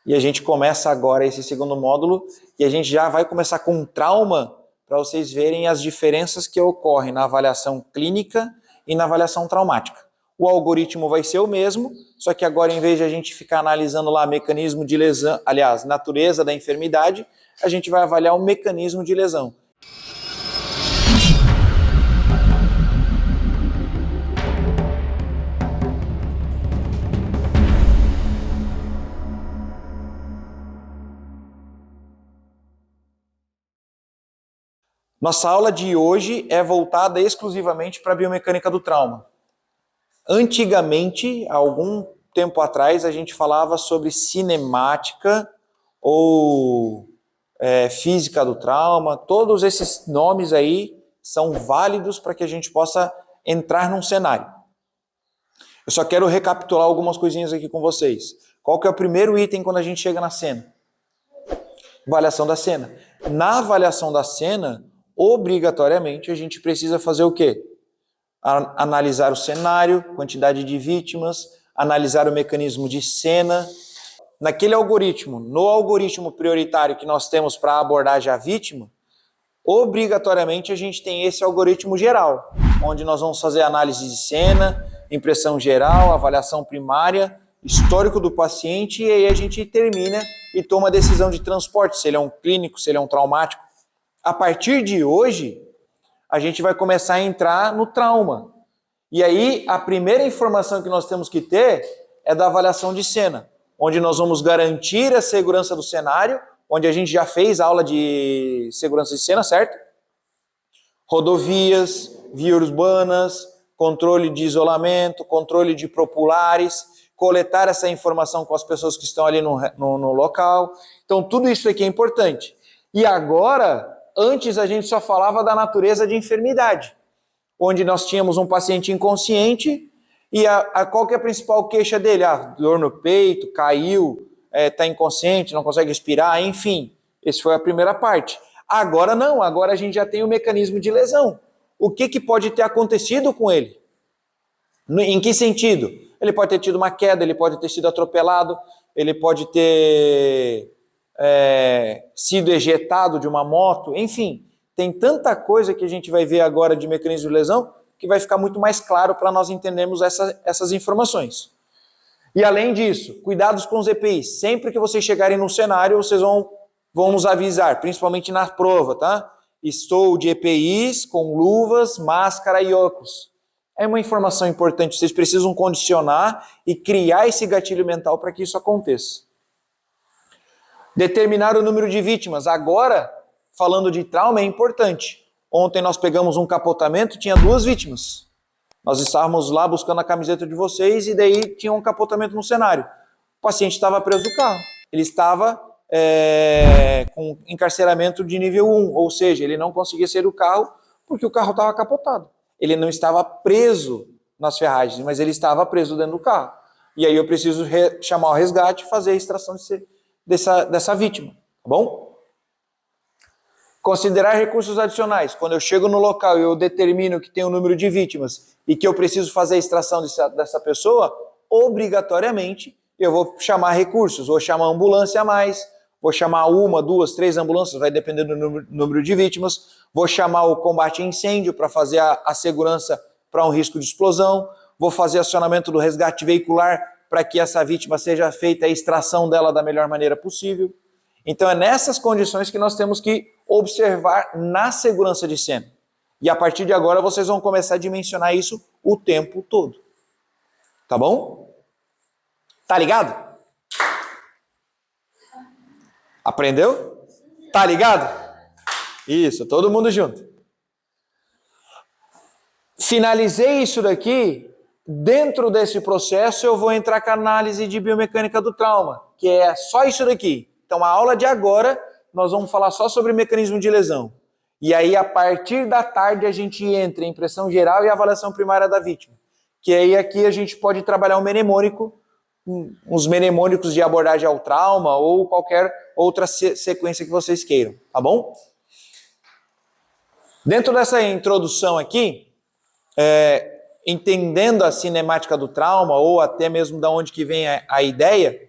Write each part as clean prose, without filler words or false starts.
E a gente começa agora esse segundo módulo e a gente já vai começar com trauma para vocês verem as diferenças que ocorrem na avaliação clínica e na avaliação traumática. O algoritmo vai ser o mesmo, só que agora em vez de a gente ficar analisando lá mecanismo de lesão, aliás, natureza da enfermidade, a gente vai avaliar o mecanismo de lesão. Nossa aula de hoje é voltada exclusivamente para a biomecânica do trauma. Antigamente, há algum tempo atrás, a gente falava sobre cinemática ou física do trauma. Todos esses nomes aí são válidos para que a gente possa entrar num cenário. Eu só quero recapitular algumas coisinhas aqui com vocês. Qual que é o primeiro item quando a gente chega na cena? Avaliação da cena. Na avaliação da cena, obrigatoriamente, a gente precisa fazer o quê? Analisar o cenário, quantidade de vítimas, analisar o mecanismo de cena. Naquele algoritmo, no algoritmo prioritário que nós temos para abordar já a vítima, obrigatoriamente a gente tem esse algoritmo geral, onde nós vamos fazer análise de cena, impressão geral, avaliação primária, histórico do paciente, e aí a gente termina e toma a decisão de transporte, se ele é um clínico, se ele é um traumático. A partir de hoje, a gente vai começar a entrar no trauma. E aí, a primeira informação que nós temos que ter é da avaliação de cena, onde nós vamos garantir a segurança do cenário, onde a gente já fez aula de segurança de cena, certo? Rodovias, vias urbanas, controle de isolamento, controle de populares, coletar essa informação com as pessoas que estão ali no local. Então, tudo isso aqui é importante. E agora, antes a gente só falava da natureza de enfermidade, onde nós tínhamos um paciente inconsciente e qual que é a principal queixa dele? Dor no peito, caiu, está inconsciente, não consegue respirar, enfim. Essa foi a primeira parte. Agora não, agora a gente já tem o mecanismo de lesão. O que pode ter acontecido com ele? Em que sentido? Ele pode ter tido uma queda, ele pode ter sido atropelado, ele pode ter sido ejetado de uma moto, enfim. Tem tanta coisa que a gente vai ver agora de mecanismo de lesão que vai ficar muito mais claro para nós entendermos essas informações. E além disso, cuidados com os EPIs. Sempre que vocês chegarem no cenário, vocês vão nos avisar, principalmente na prova, tá? Estou de EPIs com luvas, máscara e óculos. É uma informação importante, vocês precisam condicionar e criar esse gatilho mental para que isso aconteça. Determinar o número de vítimas. Agora, falando de trauma, é importante. Ontem nós pegamos um capotamento, tinha 2 vítimas. Nós estávamos lá buscando a camiseta de vocês e daí tinha um capotamento no cenário. O paciente estava preso do carro. Ele estava com encarceramento de nível 1, ou seja, ele não conseguia sair do carro porque o carro estava capotado. Ele não estava preso nas ferragens, mas ele estava preso dentro do carro. E aí eu preciso chamar o resgate e fazer a extração dessa vítima, tá bom? Considerar recursos adicionais. Quando eu chego no local e eu determino que tem um número de vítimas e que eu preciso fazer a extração dessa pessoa, obrigatoriamente eu vou chamar recursos, vou chamar ambulância a mais, vou chamar 1, 2, 3 ambulâncias, vai depender do número de vítimas, vou chamar o combate a incêndio para fazer a segurança para um risco de explosão, vou fazer acionamento do resgate veicular para que essa vítima seja feita a extração dela da melhor maneira possível. Então é nessas condições que nós temos que observar na segurança de cena. E a partir de agora vocês vão começar a dimensionar isso o tempo todo. Tá bom? Tá ligado? Aprendeu? Tá ligado? Isso, todo mundo junto. Finalizei isso daqui. Dentro desse processo eu vou entrar com a análise de biomecânica do trauma, que é só isso daqui. Então a aula de agora nós vamos falar só sobre mecanismo de lesão. E aí a partir da tarde a gente entra em impressão geral e avaliação primária da vítima. Que aí aqui a gente pode trabalhar um mnemônico, uns mnemônicos de abordagem ao trauma ou qualquer outra sequência que vocês queiram, tá bom? Dentro dessa introdução aqui, entendendo a cinemática do trauma ou até mesmo da onde que vem a ideia,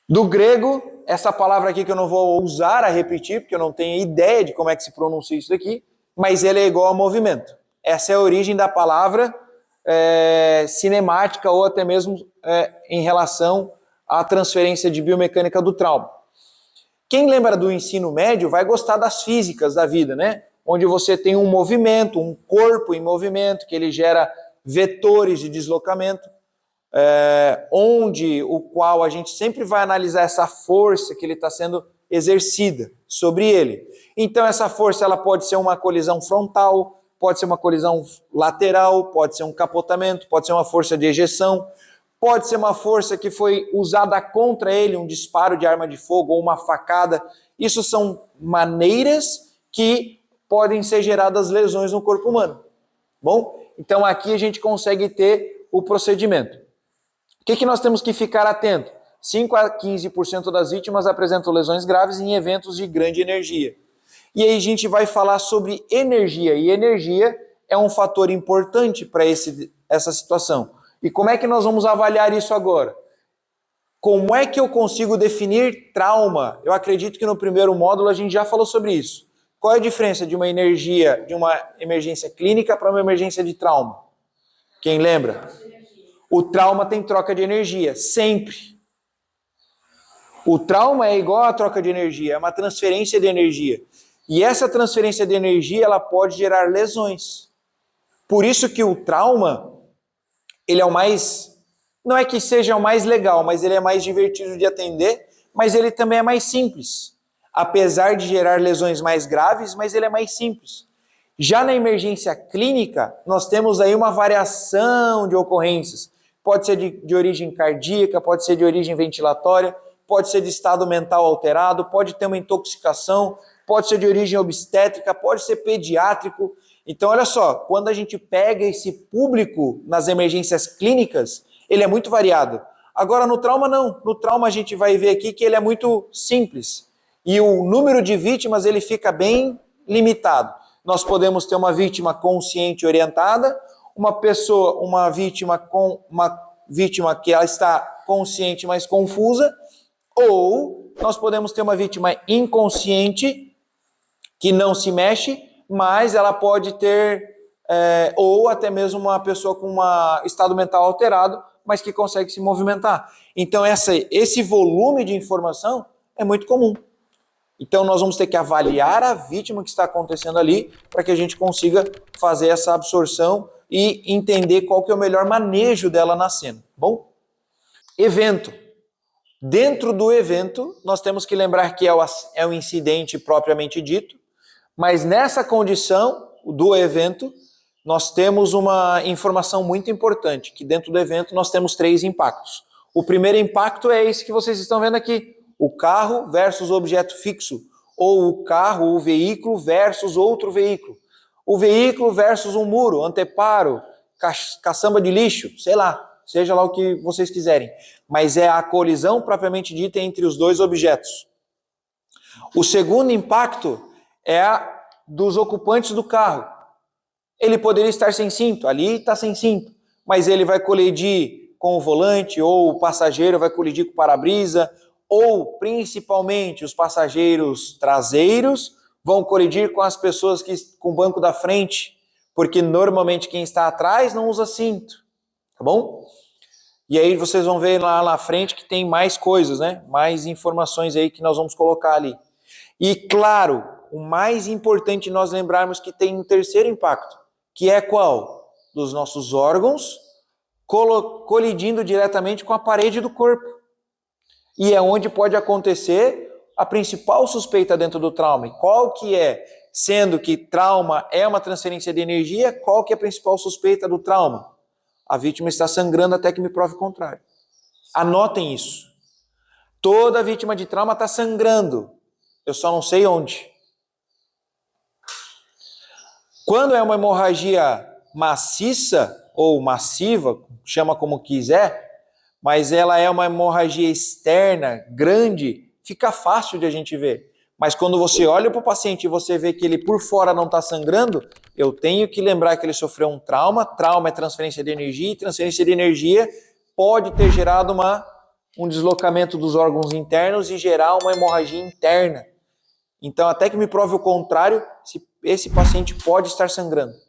Do grego, essa palavra aqui que eu não vou usar a repetir, porque eu não tenho ideia de como é que se pronuncia isso daqui, mas ele é igual a movimento. Essa é a origem da palavra cinemática ou até mesmo em relação à transferência de biomecânica do trauma. Quem lembra do ensino médio vai gostar das físicas da vida, né? Onde você tem um movimento, um corpo em movimento, que ele gera vetores de deslocamento. Onde o qual a gente sempre vai analisar essa força que ele está sendo exercida sobre ele. Então essa força ela pode ser uma colisão frontal, pode ser uma colisão lateral, pode ser um capotamento, pode ser uma força de ejeção, pode ser uma força que foi usada contra ele, um disparo de arma de fogo ou uma facada. Isso são maneiras que podem ser geradas lesões no corpo humano. Bom, então aqui a gente consegue ter o procedimento. O que nós temos que ficar atento? 5 a 15% das vítimas apresentam lesões graves em eventos de grande energia. E aí a gente vai falar sobre energia, e energia é um fator importante para essa situação. E como é que nós vamos avaliar isso agora? Como é que eu consigo definir trauma? Eu acredito que no primeiro módulo a gente já falou sobre isso. Qual é a diferença de uma energia, de uma emergência clínica para uma emergência de trauma? Quem lembra? O trauma tem troca de energia, sempre. O trauma é igual a troca de energia, é uma transferência de energia. E essa transferência de energia, ela pode gerar lesões. Por isso que o trauma, ele é o mais, não é que seja o mais legal, mas ele é mais divertido de atender, mas ele também é mais simples. Apesar de gerar lesões mais graves, mas ele é mais simples. Já na emergência clínica, nós temos aí uma variação de ocorrências. Pode ser de origem cardíaca, pode ser de origem ventilatória, pode ser de estado mental alterado, pode ter uma intoxicação, pode ser de origem obstétrica, pode ser pediátrico. Então, olha só, quando a gente pega esse público nas emergências clínicas, ele é muito variado. Agora, no trauma, não. No trauma, a gente vai ver aqui que ele é muito simples. E o número de vítimas, ele fica bem limitado. Nós podemos ter uma vítima consciente e orientada, uma vítima que ela está consciente, mas confusa, ou nós podemos ter uma vítima inconsciente que não se mexe, mas ela pode ter, ou até mesmo uma pessoa com um estado mental alterado, mas que consegue se movimentar. Então esse volume de informação é muito comum. Então nós vamos ter que avaliar a vítima que está acontecendo ali para que a gente consiga fazer essa absorção e entender qual que é o melhor manejo dela na cena. Bom? Evento. Dentro do evento, nós temos que lembrar que é o incidente propriamente dito, mas nessa condição do evento, nós temos uma informação muito importante, que dentro do evento nós temos 3 impactos. O primeiro impacto é esse que vocês estão vendo aqui, o carro versus objeto fixo, ou o carro, o veículo versus outro veículo. O veículo versus um muro, anteparo, caçamba de lixo, sei lá, seja lá o que vocês quiserem. Mas é a colisão propriamente dita entre os 2 objetos. O segundo impacto é a dos ocupantes do carro. Ele poderia estar sem cinto, ali está sem cinto, mas ele vai colidir com o volante, ou o passageiro vai colidir com o para-brisa, ou principalmente os passageiros traseiros vão colidir com as pessoas com o banco da frente, porque normalmente quem está atrás não usa cinto, tá bom? E aí vocês vão ver lá na frente que tem mais coisas, né? Mais informações aí que nós vamos colocar ali. E claro, o mais importante nós lembrarmos que tem um terceiro impacto, que é qual? Dos nossos órgãos colidindo diretamente com a parede do corpo. E é onde pode acontecer a principal suspeita dentro do trauma. E qual que é? Sendo que trauma é uma transferência de energia, qual que é a principal suspeita do trauma? A vítima está sangrando até que me prove o contrário. Anotem isso. Toda vítima de trauma está sangrando. Eu só não sei onde. Quando é uma hemorragia maciça ou massiva, chama como quiser, mas ela é uma hemorragia externa, grande, fica fácil de a gente ver. Mas quando você olha para o paciente e você vê que ele por fora não está sangrando, eu tenho que lembrar que ele sofreu um trauma. Trauma é transferência de energia, e transferência de energia pode ter gerado uma um deslocamento dos órgãos internos e gerar uma hemorragia interna. Então, até que me prove o contrário, esse paciente pode estar sangrando.